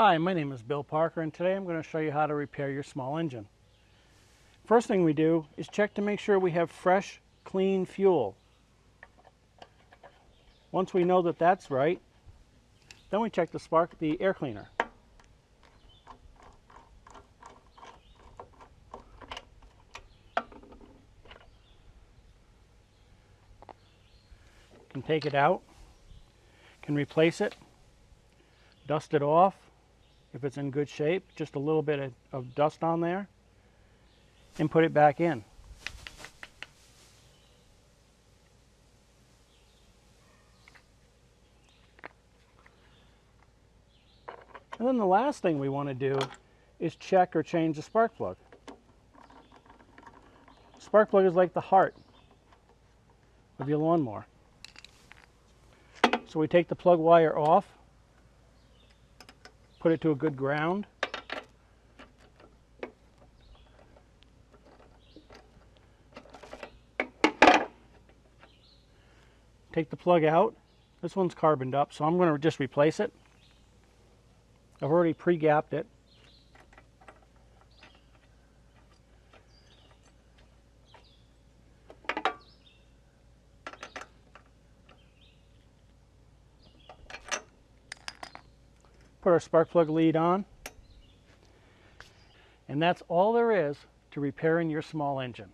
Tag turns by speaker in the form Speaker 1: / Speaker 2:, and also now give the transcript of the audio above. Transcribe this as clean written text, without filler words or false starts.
Speaker 1: Hi, my name is Bill Parker, and today I'm going to show you how to repair your small engine. First thing we do is check to make sure we have fresh, clean fuel. Once we know that that's right, then we check the air cleaner. Can take it out, can replace it, dust it off if it's in good shape, just a little bit of dust on there, and put it back in. And then the last thing we want to do is check or change the spark plug. Spark plug is like the heart of your lawnmower. So we take the plug wire off, put it to a good ground, take the plug out. This one's carboned up, so I'm going to just replace it. I've already pre-gapped it. Put our spark plug lead on. And that's all there is to repairing your small engine.